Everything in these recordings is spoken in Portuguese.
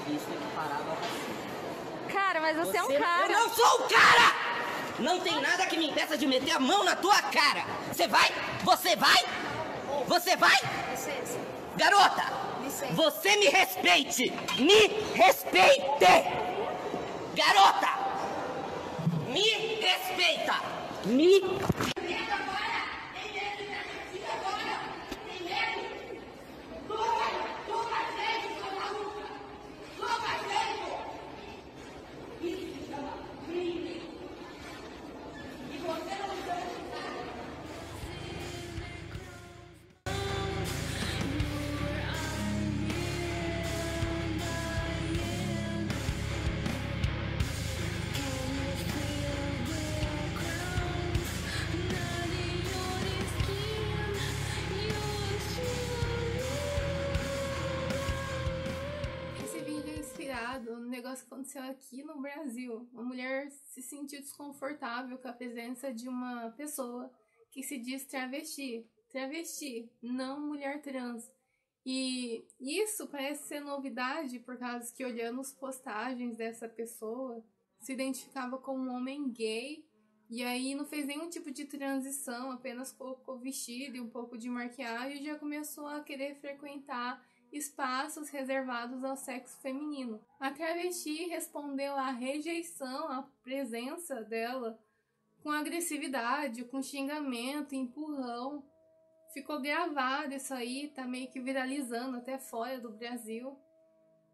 visto equiparado ao racismo. Cara, mas você é um cara. Eu não sou um cara! Não tem nada que me impeça de meter a mão na tua cara. Você vai? Você vai? Você vai? Licença. Garota, Licença. você me respeite! Me respeite! Garota! Me respeita! Me... Um negócio que aconteceu aqui no Brasil. Uma mulher se sentiu desconfortável com a presença de uma pessoa que se diz travesti. Travesti, não mulher trans. E isso parece ser novidade, por causa que olhando as postagens dessa pessoa, se identificava como um homem gay, e aí não fez nenhum tipo de transição, apenas colocou vestido e um pouco de maquiagem e já começou a querer frequentar espaços reservados ao sexo feminino. A travesti respondeu à rejeição à presença dela com agressividade, com xingamento, empurrão. Ficou gravado isso aí, tá meio que viralizando até fora do Brasil.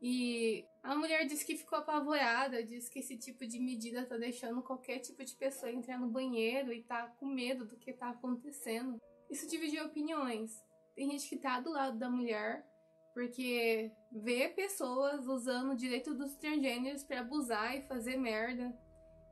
E a mulher disse que ficou apavorada, disse que esse tipo de medida tá deixando qualquer tipo de pessoa entrar no banheiro e tá com medo do que tá acontecendo. Isso dividiu opiniões. Tem gente que tá do lado da mulher, porque vê pessoas usando o direito dos transgêneros para abusar e fazer merda.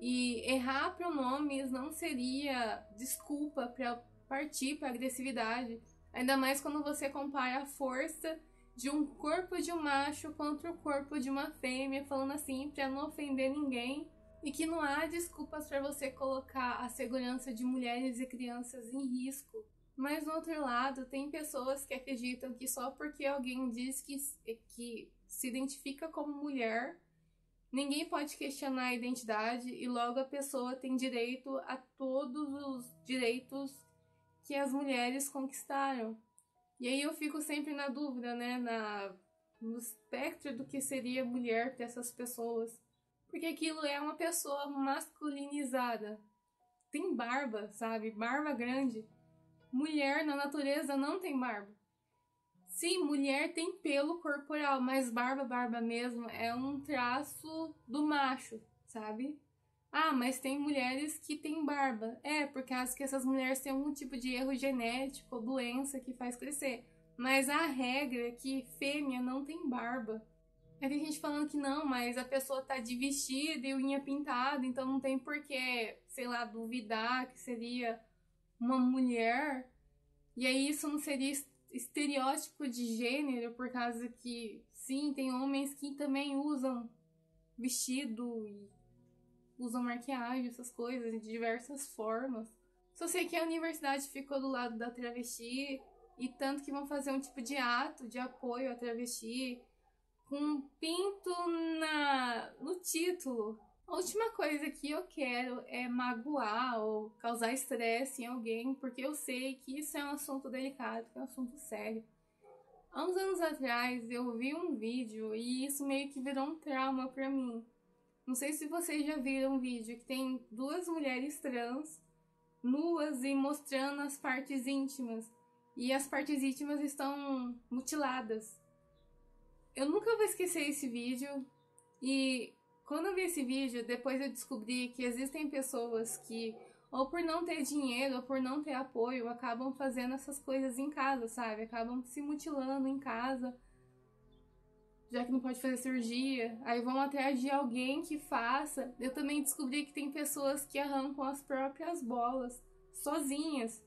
E errar pronomes não seria desculpa para partir para agressividade. Ainda mais quando você compara a força de um corpo de um macho contra o corpo de uma fêmea, falando assim para não ofender ninguém. E que não há desculpas para você colocar a segurança de mulheres e crianças em risco. Mas, no outro lado, tem pessoas que acreditam que só porque alguém diz que se identifica como mulher, ninguém pode questionar a identidade e logo a pessoa tem direito a todos os direitos que as mulheres conquistaram. E aí eu fico sempre na dúvida, né, no espectro do que seria mulher para essas pessoas. Porque aquilo é uma pessoa masculinizada. Tem barba, sabe? Barba grande. Mulher na natureza não tem barba. Sim, mulher tem pelo corporal, mas barba mesmo é um traço do macho, sabe? Ah, mas tem mulheres que têm barba. É, por causa que essas mulheres têm algum tipo de erro genético ou doença que faz crescer. Mas a regra é que fêmea não tem barba. Aí tem gente falando que não, mas a pessoa tá de vestido e unha pintada, então não tem porquê, sei lá, duvidar que seria uma mulher. E aí isso não seria estereótipo de gênero, por causa que, sim, tem homens que também usam vestido e usam maquiagem, essas coisas, de diversas formas. Só sei que a universidade ficou do lado da travesti, e tanto que vão fazer um tipo de ato de apoio à travesti, com um pinto no título. A última coisa que eu quero é magoar ou causar estresse em alguém, porque eu sei que isso é um assunto delicado, que é um assunto sério. Há uns anos atrás eu vi um vídeo e isso meio que virou um trauma pra mim. Não sei se vocês já viram um vídeo que tem duas mulheres trans nuas e mostrando as partes íntimas. E as partes íntimas estão mutiladas. Eu nunca vou esquecer esse vídeo. E quando eu vi esse vídeo, depois eu descobri que existem pessoas que, ou por não ter dinheiro, ou por não ter apoio, acabam fazendo essas coisas em casa, sabe? Acabam se mutilando em casa, já que não pode fazer cirurgia. Aí vão atrás de alguém que faça. Eu também descobri que tem pessoas que arrancam as próprias bolas, sozinhas.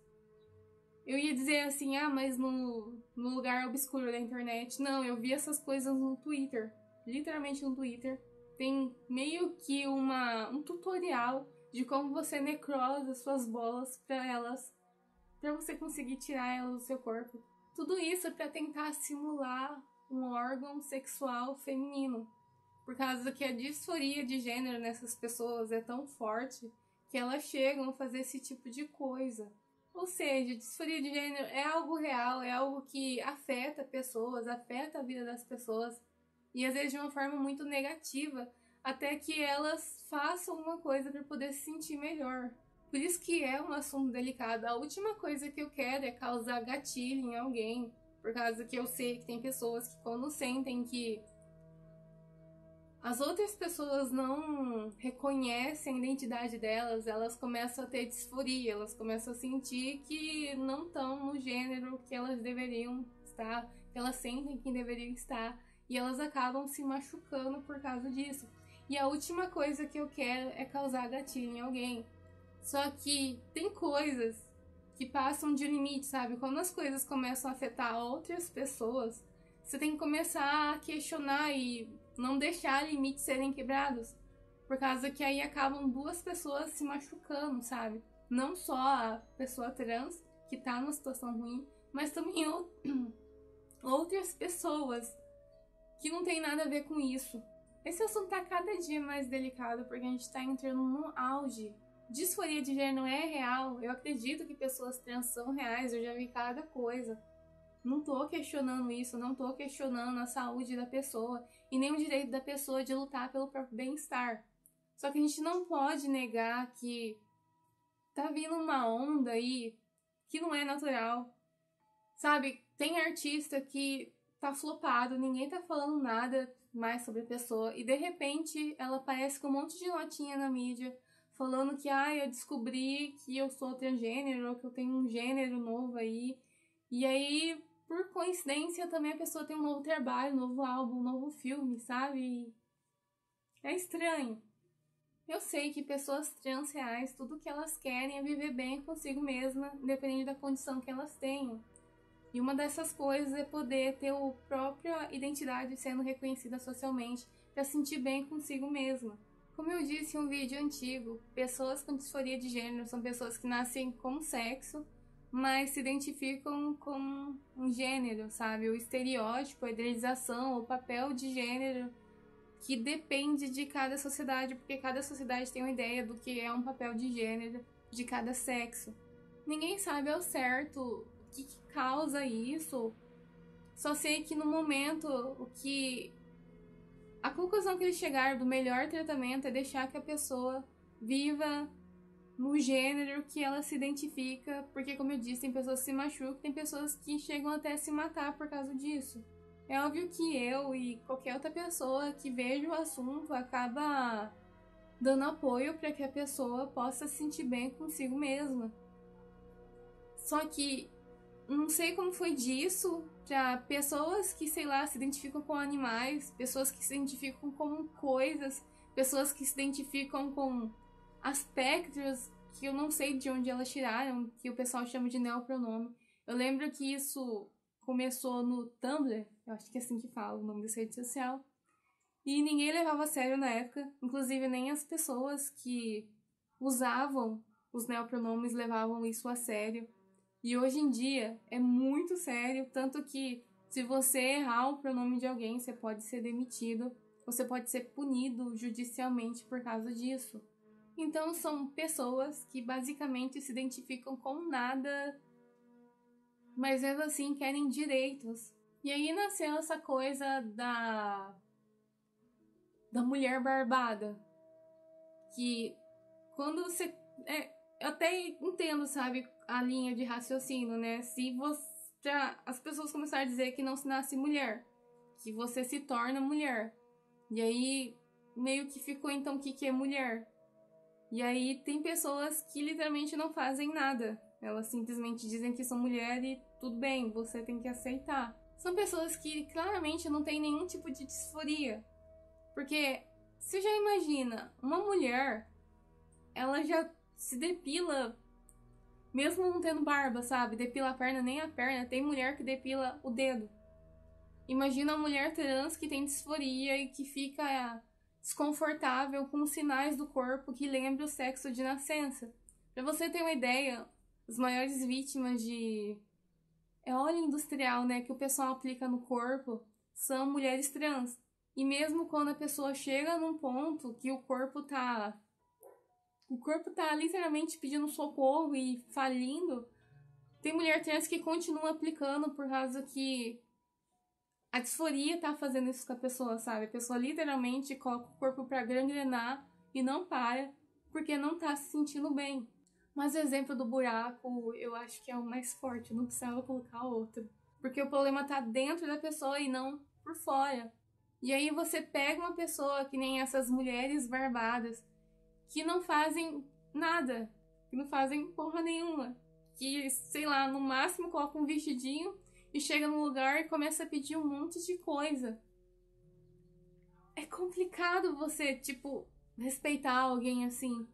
Eu ia dizer assim, mas no lugar obscuro da internet. Não, eu vi essas coisas no Twitter. Literalmente no Twitter. Tem meio que um tutorial de como você necrosa suas bolas pra você conseguir tirar elas do seu corpo. Tudo isso pra tentar simular um órgão sexual feminino. por causa que a disforia de gênero nessas pessoas é tão forte que elas chegam a fazer esse tipo de coisa. Ou seja, disforia de gênero é algo real, é algo que afeta pessoas, afeta a vida das pessoas, e às vezes de uma forma muito negativa, até que elas façam uma coisa para poder se sentir melhor. Por isso que é um assunto delicado. A última coisa que eu quero é causar gatilho em alguém, por causa que eu sei que tem pessoas que quando sentem que as outras pessoas não reconhecem a identidade delas, elas começam a ter disforia, elas começam a sentir que não estão no gênero que elas deveriam estar, que elas sentem que deveriam estar, e elas acabam se machucando por causa disso. E a última coisa que eu quero é causar gatilho em alguém. Só que tem coisas que passam de limite, sabe? Quando as coisas começam a afetar outras pessoas, você tem que começar a questionar e não deixar limites serem quebrados. Por causa que aí acabam duas pessoas se machucando, sabe? Não só a pessoa trans, que tá numa situação ruim, mas também outras pessoas que não tem nada a ver com isso. Esse assunto tá cada dia mais delicado, porque a gente tá entrando no auge. Disforia de gênero é real. Eu acredito que pessoas trans são reais, eu já vi cada coisa. Não tô questionando isso, não tô questionando a saúde da pessoa e nem o direito da pessoa de lutar pelo próprio bem-estar. Só que a gente não pode negar que tá vindo uma onda aí que não é natural. Sabe, tem artista que tá flopado, ninguém tá falando nada mais sobre a pessoa e de repente ela aparece com um monte de notinha na mídia falando que eu descobri que eu sou transgênero ou que eu tenho um gênero novo aí. E aí, por coincidência, também a pessoa tem um novo trabalho, um novo álbum, um novo filme, sabe? É estranho. Eu sei que pessoas trans reais, tudo que elas querem é viver bem consigo mesma, independente da condição que elas tenham. E uma dessas coisas é poder ter a própria identidade sendo reconhecida socialmente, para se sentir bem consigo mesma. Como eu disse em um vídeo antigo, pessoas com disforia de gênero são pessoas que nascem com sexo, mas se identificam com um gênero, sabe? O estereótipo, a idealização, o papel de gênero que depende de cada sociedade, porque cada sociedade tem uma ideia do que é um papel de gênero de cada sexo. Ninguém sabe ao certo o que causa isso. Só sei que no momento a conclusão que eles chegaram do melhor tratamento é deixar que a pessoa viva no gênero que ela se identifica, porque como eu disse, tem pessoas que se machucam, tem pessoas que chegam até a se matar por causa disso. É óbvio que eu e qualquer outra pessoa que veja o assunto acaba dando apoio para que a pessoa possa se sentir bem consigo mesma. Só que não sei como foi disso para pessoas que, sei lá, se identificam com animais, pessoas que se identificam com coisas, pessoas que se identificam com aspectos que eu não sei de onde elas tiraram, que o pessoal chama de neopronome. Eu lembro que isso começou no Tumblr, eu acho que é assim que fala o nome dessa rede social, e ninguém levava a sério na época, inclusive nem as pessoas que usavam os neopronomes levavam isso a sério. E hoje em dia é muito sério, tanto que se você errar o pronome de alguém, você pode ser demitido, você pode ser punido judicialmente por causa disso. Então são pessoas que basicamente se identificam com nada, mas mesmo assim querem direitos. E aí nasceu essa coisa da mulher barbada, que quando você... eu até entendo, sabe, a linha de raciocínio, né? Se as pessoas começarem a dizer que não se nasce mulher, que você se torna mulher. E aí meio que ficou então o que é mulher? E aí tem pessoas que literalmente não fazem nada. Elas simplesmente dizem que são mulher e tudo bem, você tem que aceitar. São pessoas que claramente não têm nenhum tipo de disforia. Porque você já imagina, uma mulher, ela já se depila, mesmo não tendo barba, sabe? Depila a perna, nem a perna. Tem mulher que depila o dedo. Imagina uma mulher trans que tem disforia e que fica desconfortável com os sinais do corpo que lembra o sexo de nascença. Pra você ter uma ideia, as maiores vítimas de óleo industrial, né, que o pessoal aplica no corpo, são mulheres trans. E mesmo quando a pessoa chega num ponto que o corpo tá literalmente pedindo socorro e falindo, tem mulher trans que continua aplicando por causa que a disforia tá fazendo isso com a pessoa, sabe? A pessoa literalmente coloca o corpo pra gangrenar e não para, porque não tá se sentindo bem. Mas o exemplo do buraco, eu acho que é o mais forte, não precisava colocar outro. Porque o problema tá dentro da pessoa e não por fora. E aí você pega uma pessoa que nem essas mulheres barbadas, que não fazem nada, que não fazem porra nenhuma, que, sei lá, no máximo coloca um vestidinho e chega num lugar e começa a pedir um monte de coisa. É complicado você, tipo, respeitar alguém assim.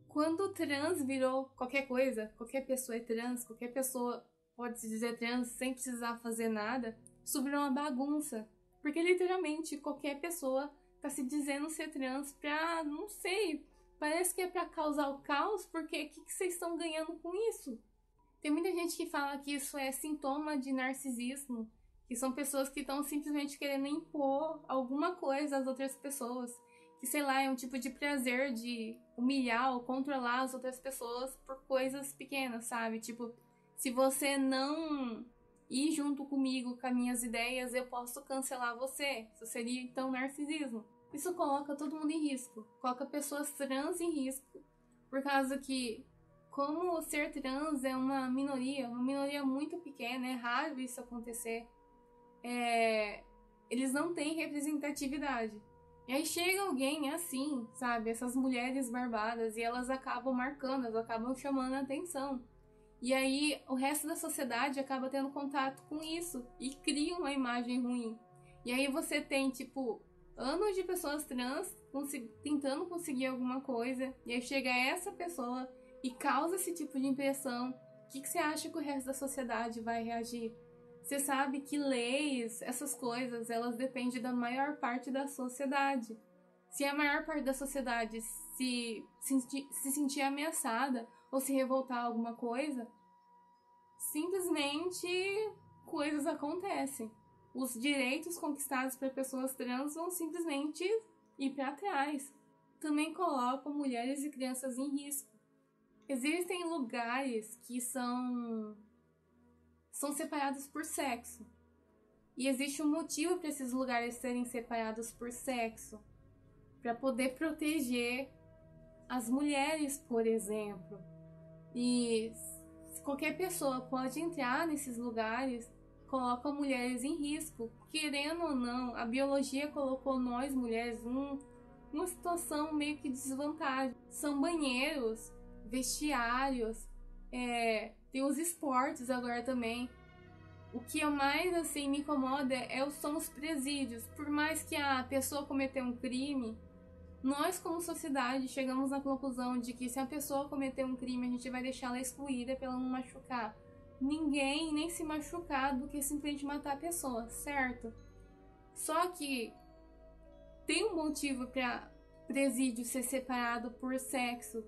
Quando o trans virou qualquer coisa, qualquer pessoa é trans, qualquer pessoa pode se dizer trans sem precisar fazer nada, isso virou uma bagunça. Porque literalmente qualquer pessoa tá se dizendo ser trans pra, não sei, parece que é pra causar o caos, porque o que vocês estão ganhando com isso? Tem muita gente que fala que isso é sintoma de narcisismo, que são pessoas que estão simplesmente querendo impor alguma coisa às outras pessoas, que, sei lá, é um tipo de prazer de humilhar ou controlar as outras pessoas por coisas pequenas, sabe? Tipo, se você não ir junto comigo com as minhas ideias, eu posso cancelar você. Isso seria, então, narcisismo. Isso coloca todo mundo em risco, coloca pessoas trans em risco, por causa que, como ser trans é uma minoria muito pequena, é raro isso acontecer, eles não têm representatividade. E aí chega alguém assim, sabe, essas mulheres barbadas, e elas acabam marcando, elas acabam chamando a atenção. E aí o resto da sociedade acaba tendo contato com isso e cria uma imagem ruim. E aí você tem, tipo, anos de pessoas trans tentando conseguir alguma coisa, e aí chega essa pessoa e causa esse tipo de impressão. O que você acha que o resto da sociedade vai reagir? Você sabe que leis, essas coisas, elas dependem da maior parte da sociedade. Se a maior parte da sociedade se sentir ameaçada ou se revoltar alguma coisa, simplesmente coisas acontecem. Os direitos conquistados para pessoas trans vão simplesmente ir para trás. Também colocam mulheres e crianças em risco. Existem lugares que são separados por sexo. E existe um motivo para esses lugares serem separados por sexo, para poder proteger as mulheres, por exemplo. E qualquer pessoa pode entrar nesses lugares, coloca mulheres em risco. Querendo ou não, a biologia colocou nós mulheres numa situação meio que de desvantagem. São banheiros, vestiários, tem os esportes agora também. O que mais assim me incomoda são os presídios. Por mais que a pessoa cometeu um crime, nós como sociedade chegamos na conclusão de que se a pessoa cometer um crime, a gente vai deixá-la excluída pra ela não machucar ninguém, nem se machucar, do que simplesmente matar a pessoa, certo? Só que tem um motivo para presídio ser separado por sexo,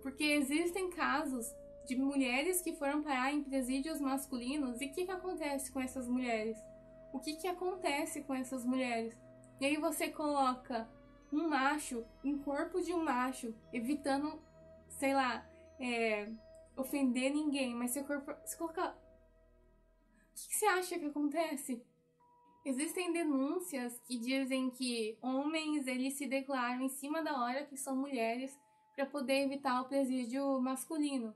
porque existem casos de mulheres que foram parar em presídios masculinos. E o que acontece com essas mulheres? O que acontece com essas mulheres? E aí você coloca um macho, um corpo de um macho, evitando, sei lá, ofender ninguém, mas você coloca... O que você acha que acontece? Existem denúncias que dizem que homens, eles se declaram em cima da hora que são mulheres para poder evitar o presídio masculino.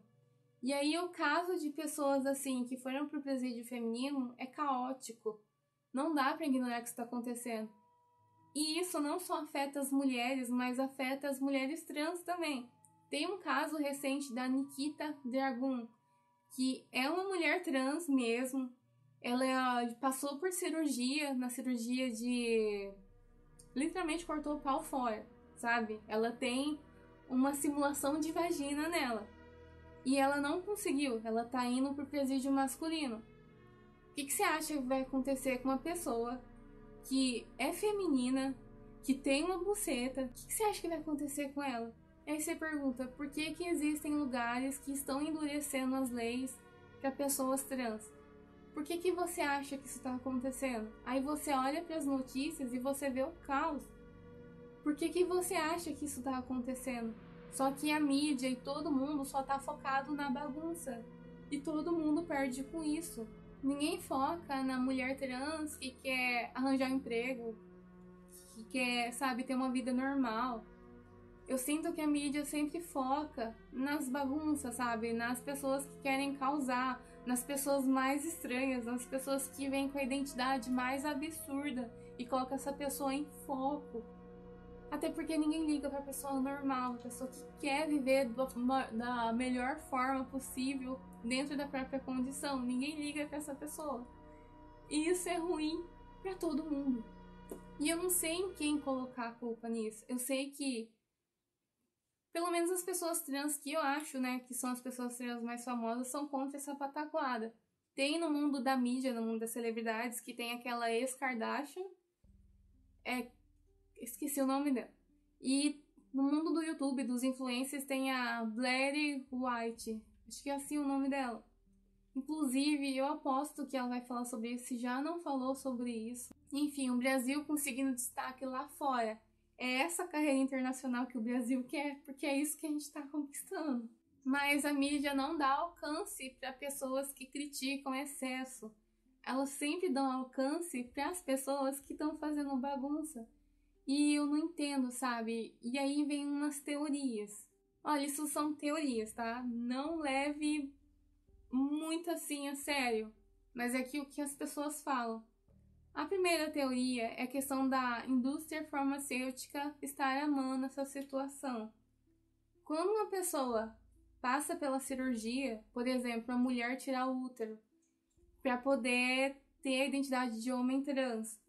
E aí o caso de pessoas assim que foram pro presídio feminino é caótico. Não dá para ignorar o que está acontecendo. E isso não só afeta as mulheres, mas afeta as mulheres trans também. Tem um caso recente da Nikita Dragun, que é uma mulher trans mesmo. Ela passou por cirurgia, na cirurgia de... literalmente cortou o pau fora, sabe? Ela tem uma simulação de vagina nela. E ela não conseguiu, ela tá indo pro presídio masculino. O que você acha que vai acontecer com uma pessoa que é feminina, que tem uma buceta? O que você acha que vai acontecer com ela? Aí você pergunta, por que existem lugares que estão endurecendo as leis para pessoas trans? Por que você acha que isso tá acontecendo? Aí você olha para as notícias e você vê o caos. Por que você acha que isso tá acontecendo? Só que a mídia e todo mundo só tá focado na bagunça. E todo mundo perde com isso. Ninguém foca na mulher trans que quer arranjar um emprego, que quer, sabe, ter uma vida normal. Eu sinto que a mídia sempre foca nas bagunças, sabe? Nas pessoas que querem causar, nas pessoas mais estranhas, nas pessoas que vêm com a identidade mais absurda e coloca essa pessoa em foco. Até porque ninguém liga pra pessoa normal, a pessoa que quer viver da melhor forma possível dentro da própria condição. Ninguém liga pra essa pessoa. E isso é ruim pra todo mundo. E eu não sei em quem colocar a culpa nisso. Eu sei que pelo menos as pessoas trans que eu acho, né, que são as pessoas trans mais famosas, são contra essa pataquada. Tem no mundo da mídia, no mundo das celebridades, que tem aquela ex-Kardashian, esqueci o nome dela. E no mundo do YouTube, dos influencers, tem a Blair White, acho que é assim o nome dela. Inclusive, eu aposto que ela vai falar sobre isso, se já não falou sobre isso. Enfim, o Brasil conseguindo destaque lá fora. É essa carreira internacional que o Brasil quer, porque é isso que a gente está conquistando. Mas a mídia não dá alcance para pessoas que criticam excesso. Elas sempre dão alcance para as pessoas que estão fazendo bagunça. E eu não entendo, sabe? E aí vem umas teorias. Olha, isso são teorias, tá? Não leve muito assim a sério. Mas é que o que as pessoas falam. A primeira teoria é a questão da indústria farmacêutica estar amando essa situação. Quando uma pessoa passa pela cirurgia, por exemplo, a mulher tirar o útero para poder ter a identidade de homem trans,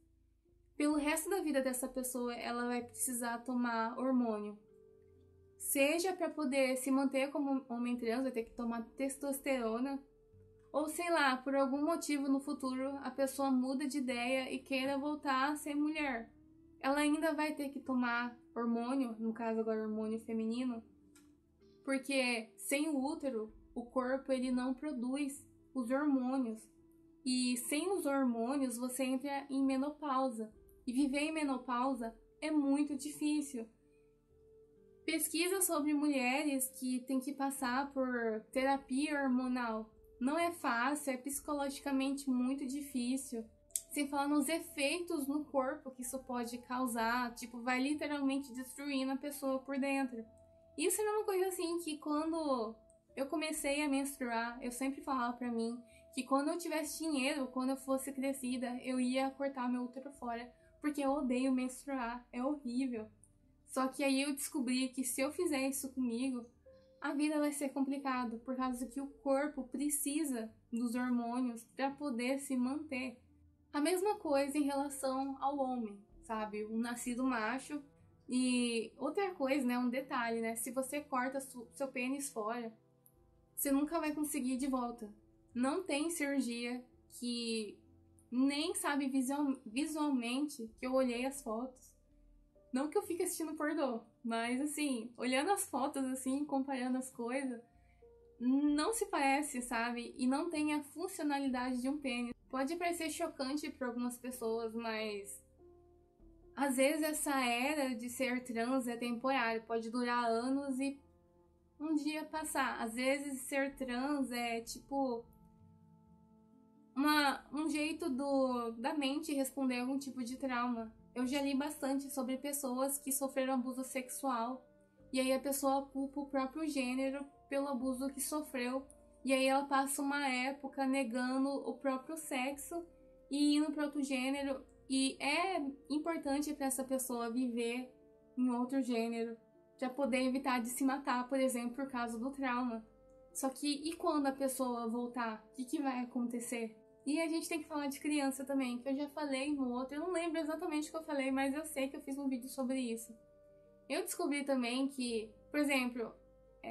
pelo resto da vida dessa pessoa ela vai precisar tomar hormônio. Seja para poder se manter como homem trans, vai ter que tomar testosterona, ou sei lá, por algum motivo no futuro a pessoa muda de ideia e queira voltar a ser mulher. Ela ainda vai ter que tomar hormônio, no caso agora hormônio feminino, porque sem o útero o corpo ele não produz os hormônios. E sem os hormônios você entra em menopausa. E viver em menopausa é muito difícil. Pesquisa sobre mulheres que têm que passar por terapia hormonal. Não é fácil, é psicologicamente muito difícil. Sem falar nos efeitos no corpo que isso pode causar. Tipo, vai literalmente destruindo a pessoa por dentro. Isso é uma coisa assim que quando eu comecei a menstruar, eu sempre falava pra mim que quando eu tivesse dinheiro, quando eu fosse crescida, eu ia cortar meu útero fora. Porque eu odeio menstruar, é horrível. Só que aí eu descobri que se eu fizer isso comigo, a vida vai ser complicada, por causa que o corpo precisa dos hormônios para poder se manter. A mesma coisa em relação ao homem, sabe? O nascido macho. E outra coisa, né? Um detalhe, né? Se você corta seu pênis fora, você nunca vai conseguir ir de volta. Não tem cirurgia que nem sabe visualmente, que eu olhei as fotos. Não que eu fique assistindo pornô, mas assim, olhando as fotos assim, comparando as coisas, não se parece, sabe? E não tem a funcionalidade de um pênis. Pode parecer chocante para algumas pessoas, mas às vezes essa era de ser trans é temporária, pode durar anos e um dia passar. Às vezes ser trans é tipo um jeito da mente responder a algum tipo de trauma. Eu já li bastante sobre pessoas que sofreram abuso sexual e aí a pessoa culpa o próprio gênero pelo abuso que sofreu e aí ela passa uma época negando o próprio sexo e indo para outro gênero, e é importante para essa pessoa viver em outro gênero para poder evitar de se matar, por exemplo, por causa do trauma. Só que e quando a pessoa voltar, o que vai acontecer? E a gente tem que falar de criança também, que eu já falei no outro, eu não lembro exatamente o que eu falei, mas eu sei que eu fiz um vídeo sobre isso. Eu descobri também que, por exemplo,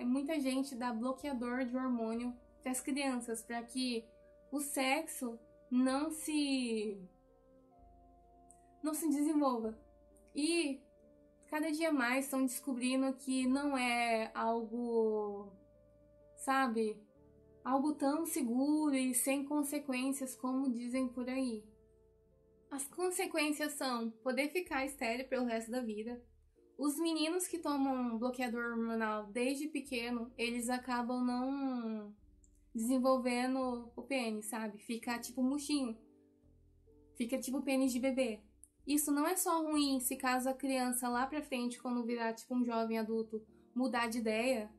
muita gente dá bloqueador de hormônio para as crianças, para que o sexo não se desenvolva. E cada dia mais estão descobrindo que não é algo, sabe, algo tão seguro e sem consequências como dizem por aí. As consequências são poder ficar estéril pelo resto da vida. Os meninos que tomam bloqueador hormonal desde pequeno, eles acabam não desenvolvendo o pênis, sabe? Fica tipo murchinho. Fica tipo pênis de bebê. Isso não é só ruim se caso a criança lá pra frente, quando virar tipo um jovem adulto, mudar de ideia.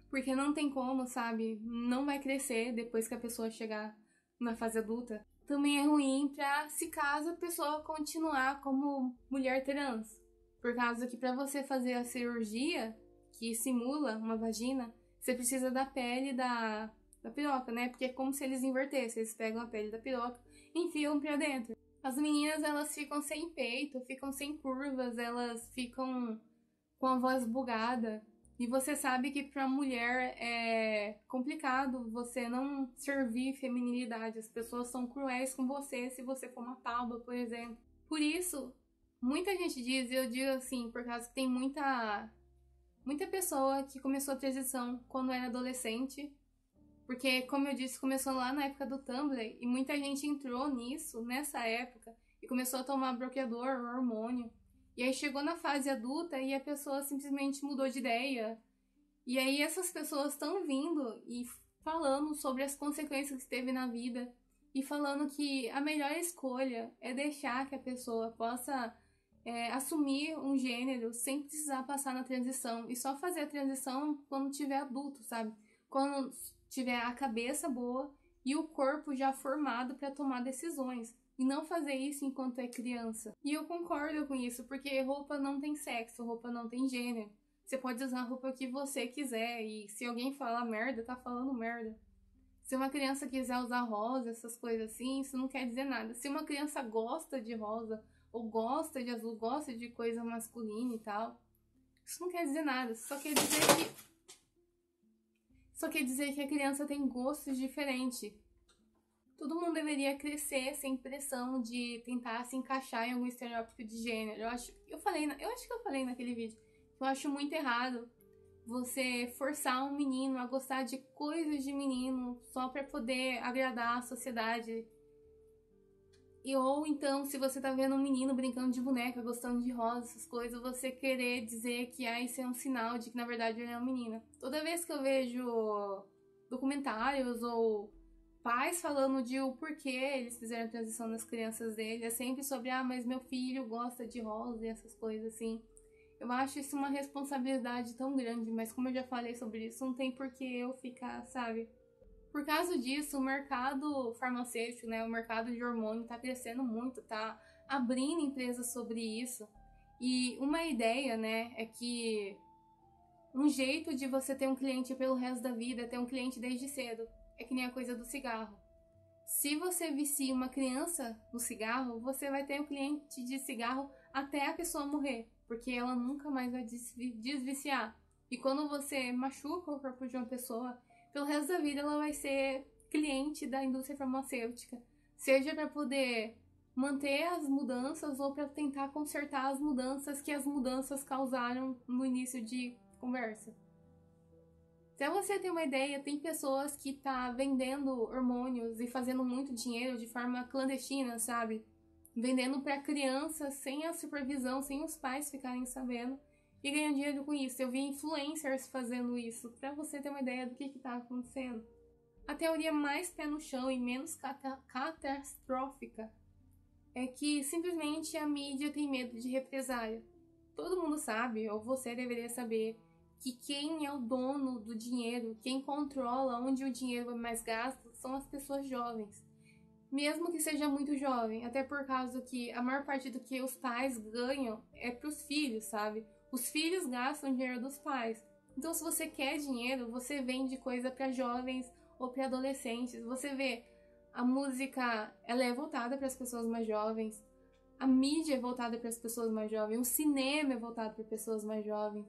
Porque não tem como, sabe? Não vai crescer depois que a pessoa chegar na fase adulta. Também é ruim pra, se caso a pessoa continuar como mulher trans. Por causa que pra você fazer a cirurgia, que simula uma vagina, você precisa da pele da piroca, né? Porque é como se eles invertessem. Eles pegam a pele da piroca e enfiam pra dentro. As meninas, elas ficam sem peito, ficam sem curvas, elas ficam com a voz bugada. E você sabe que pra mulher é complicado você não servir feminilidade. As pessoas são cruéis com você se você for uma tábua, por exemplo. Por isso, muita gente diz, e eu digo assim, por causa que tem muita pessoa que começou a transição quando era adolescente. Porque, como eu disse, começou lá na época do Tumblr e muita gente entrou nisso, nessa época, e começou a tomar bloqueador, hormônio. E aí chegou na fase adulta e a pessoa simplesmente mudou de ideia. E aí essas pessoas estão vindo e falando sobre as consequências que teve na vida e falando que a melhor escolha é deixar que a pessoa possa assumir um gênero sem precisar passar na transição. E só fazer a transição quando tiver adulto, sabe? Quando tiver a cabeça boa e o corpo já formado para tomar decisões. E não fazer isso enquanto é criança. E eu concordo com isso, porque roupa não tem sexo, roupa não tem gênero. Você pode usar a roupa que você quiser, e se alguém falar merda, tá falando merda. Se uma criança quiser usar rosa, essas coisas assim, isso não quer dizer nada. Se uma criança gosta de rosa, ou gosta de azul, gosta de coisa masculina e tal, isso não quer dizer nada. Só quer dizer que a criança tem gostos diferentes. Todo mundo deveria crescer sem pressão de tentar se encaixar em algum estereótipo de gênero. Eu acho que eu falei naquele vídeo. Eu acho muito errado você forçar um menino a gostar de coisas de menino só pra poder agradar a sociedade. Ou então, se você tá vendo um menino brincando de boneca, gostando de rosa, essas coisas, você querer dizer que isso é um sinal de que na verdade ele é uma menina. Toda vez que eu vejo documentários ou pais falando de o porquê eles fizeram a transição das crianças dele, é sempre sobre, mas meu filho gosta de rosa e essas coisas assim. Eu acho isso uma responsabilidade tão grande, mas como eu já falei sobre isso, não tem por que eu ficar, sabe? Por causa disso, o mercado farmacêutico, né, o mercado de hormônio tá crescendo muito, tá abrindo empresas sobre isso. E uma ideia, né, é que um jeito de você ter um cliente pelo resto da vida é ter um cliente desde cedo. É que nem a coisa do cigarro. Se você vicia uma criança no cigarro, você vai ter um cliente de cigarro até a pessoa morrer, porque ela nunca mais vai desviciar. E quando você machuca o corpo de uma pessoa, pelo resto da vida ela vai ser cliente da indústria farmacêutica, seja para poder manter as mudanças ou para tentar consertar as mudanças que as mudanças causaram no início de conversa. Pra você ter uma ideia, tem pessoas que tá vendendo hormônios e fazendo muito dinheiro de forma clandestina, sabe? Vendendo pra crianças sem a supervisão, sem os pais ficarem sabendo e ganhando dinheiro com isso. Eu vi influencers fazendo isso, pra você ter uma ideia do que tá acontecendo. A teoria mais pé no chão e menos catastrófica é que simplesmente a mídia tem medo de represália. Todo mundo sabe, ou você deveria saber, que quem é o dono do dinheiro, quem controla onde o dinheiro é mais gasto, são as pessoas jovens. Mesmo que seja muito jovem, até por causa que a maior parte do que os pais ganham é pros filhos, sabe? Os filhos gastam dinheiro dos pais. Então, se você quer dinheiro, você vende coisa para jovens ou para adolescentes. Você vê, a música, ela é voltada para as pessoas mais jovens. A mídia é voltada para as pessoas mais jovens. O cinema é voltado para pessoas mais jovens.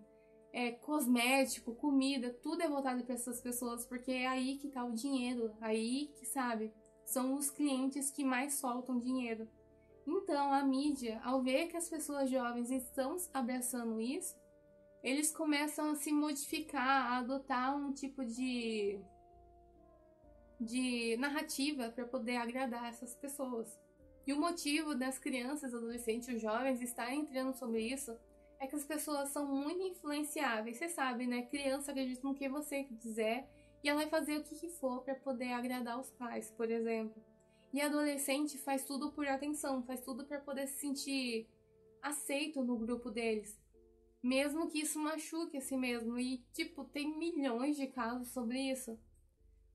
Cosmético, comida, tudo é voltado para essas pessoas, porque é aí que tá o dinheiro, aí que, sabe, são os clientes que mais soltam dinheiro. Então, a mídia, ao ver que as pessoas jovens estão abraçando isso, eles começam a se modificar, a adotar um tipo de de narrativa para poder agradar essas pessoas. E o motivo das crianças, adolescentes e jovens estarem entrando sobre isso é que as pessoas são muito influenciáveis. Você sabe, né? Criança acredita no que você quiser e ela vai fazer o que for para poder agradar os pais, por exemplo. E adolescente faz tudo por atenção, faz tudo para poder se sentir aceito no grupo deles. Mesmo que isso machuque a si mesmo. E, tipo, tem milhões de casos sobre isso. O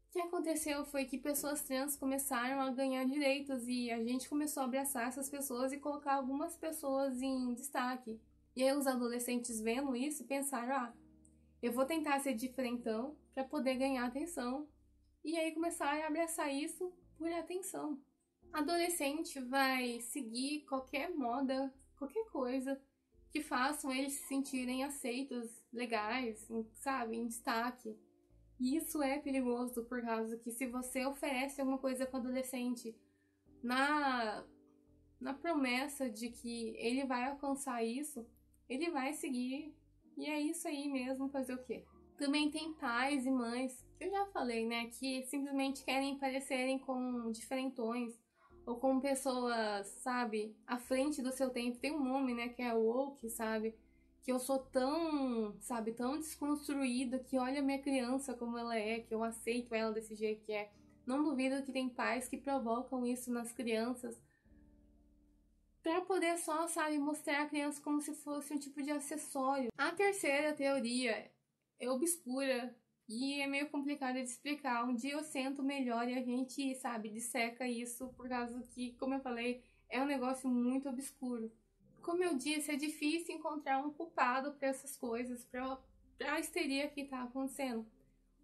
que aconteceu foi que pessoas trans começaram a ganhar direitos e a gente começou a abraçar essas pessoas e colocar algumas pessoas em destaque. E aí os adolescentes vendo isso pensaram, eu vou tentar ser diferentão para poder ganhar atenção. E aí começaram a abraçar isso por atenção. Adolescente vai seguir qualquer moda, qualquer coisa que façam eles se sentirem aceitos, legais, sabe, em destaque. E isso é perigoso por causa que se você oferece alguma coisa para o adolescente na promessa de que ele vai alcançar isso, ele vai seguir. E é isso aí mesmo, fazer o quê? Também tem pais e mães, que eu já falei, né, que simplesmente querem parecerem com diferentões ou com pessoas, sabe, à frente do seu tempo. Tem um nome, né, que é woke, sabe? Que eu sou tão, sabe, tão desconstruída que olha minha criança como ela é, que eu aceito ela desse jeito que é. Não duvido que tem pais que provocam isso nas crianças para poder só, sabe, mostrar a criança como se fosse um tipo de acessório. A terceira teoria é obscura e é meio complicada de explicar. Um dia eu sento melhor e a gente, sabe, disseca isso por causa que, como eu falei, é um negócio muito obscuro. Como eu disse, é difícil encontrar um culpado para essas coisas, para a histeria que está acontecendo.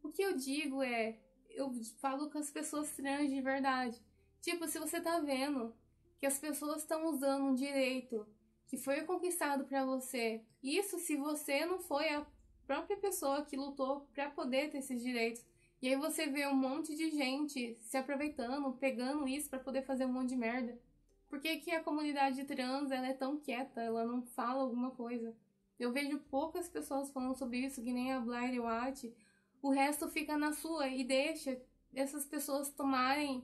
O que eu digo é, eu falo com as pessoas trans de verdade. Tipo, se você tá vendo que as pessoas estão usando um direito que foi conquistado para você, isso se você não foi a própria pessoa que lutou para poder ter esses direitos. E aí você vê um monte de gente se aproveitando, pegando isso para poder fazer um monte de merda. Por que que a comunidade trans ela é tão quieta? Ela não fala alguma coisa? Eu vejo poucas pessoas falando sobre isso, que nem a Blair White. O resto fica na sua e deixa essas pessoas tomarem,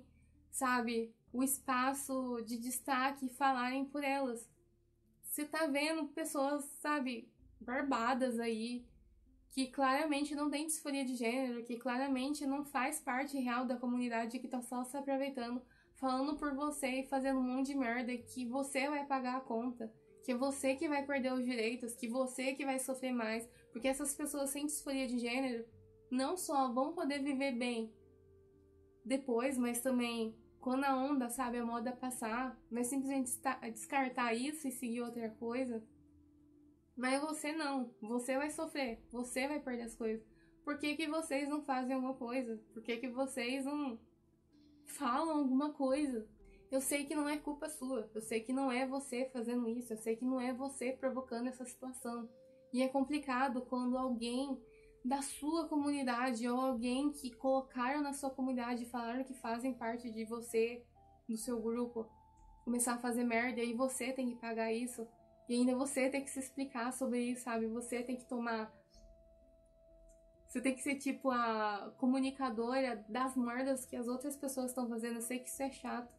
sabe, o espaço de destaque e falarem por elas. Você tá vendo pessoas, sabe, barbadas aí, que claramente não tem disforia de gênero, que claramente não faz parte real da comunidade, que tá só se aproveitando, falando por você e fazendo um monte de merda, que você vai pagar a conta, que é você que vai perder os direitos, que você que vai sofrer mais, porque essas pessoas sem disforia de gênero não só vão poder viver bem depois, mas também quando a onda, sabe, a moda passar, vai simplesmente descartar isso e seguir outra coisa. Mas você não, você vai sofrer, você vai perder as coisas. Por que que vocês não fazem alguma coisa? Por que que vocês não falam alguma coisa? Eu sei que não é culpa sua, eu sei que não é você fazendo isso, eu sei que não é você provocando essa situação. E é complicado quando alguém da sua comunidade ou alguém que colocaram na sua comunidade e falaram que fazem parte de você, do seu grupo, começar a fazer merda e você tem que pagar isso. E ainda você tem que se explicar sobre isso, sabe? Você tem que tomar... Você tem que ser tipo a comunicadora das merdas que as outras pessoas estão fazendo. Eu sei que isso é chato,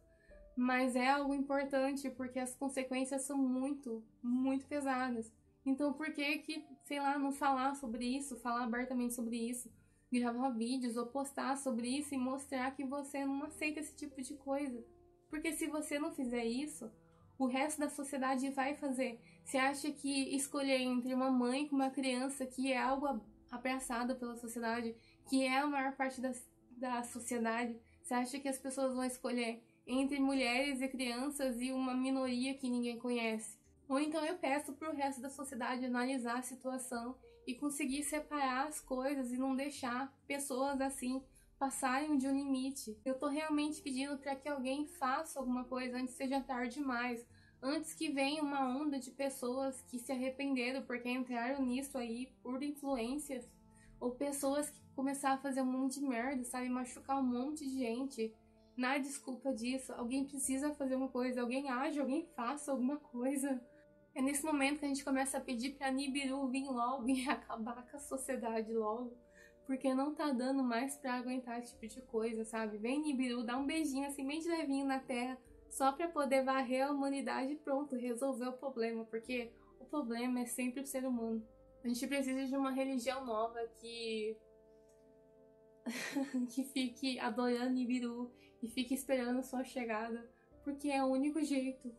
mas é algo importante porque as consequências são muito, muito pesadas. Então por que, sei lá, não falar sobre isso, falar abertamente sobre isso, gravar vídeos ou postar sobre isso e mostrar que você não aceita esse tipo de coisa? Porque se você não fizer isso, o resto da sociedade vai fazer. Você acha que escolher entre uma mãe com uma criança, que é algo abraçado pela sociedade, que é a maior parte da sociedade, você acha que as pessoas vão escolher entre mulheres e crianças e uma minoria que ninguém conhece? Ou então eu peço pro resto da sociedade analisar a situação e conseguir separar as coisas e não deixar pessoas assim passarem de um limite. Eu tô realmente pedindo para que alguém faça alguma coisa antes que seja tarde demais, antes que venha uma onda de pessoas que se arrependeram porque entraram nisso aí por influências, ou pessoas que começaram a fazer um monte de merda, sabe, machucar um monte de gente na desculpa disso. Alguém precisa fazer uma coisa, alguém age, alguém faça alguma coisa. É nesse momento que a gente começa a pedir pra Nibiru vir logo e acabar com a sociedade logo, porque não tá dando mais pra aguentar esse tipo de coisa, sabe? Vem Nibiru, dá um beijinho assim, bem de levinho na terra, só pra poder varrer a humanidade e pronto, resolver o problema, porque o problema é sempre o ser humano. A gente precisa de uma religião nova que fique adorando Nibiru e fique esperando sua chegada, porque é o único jeito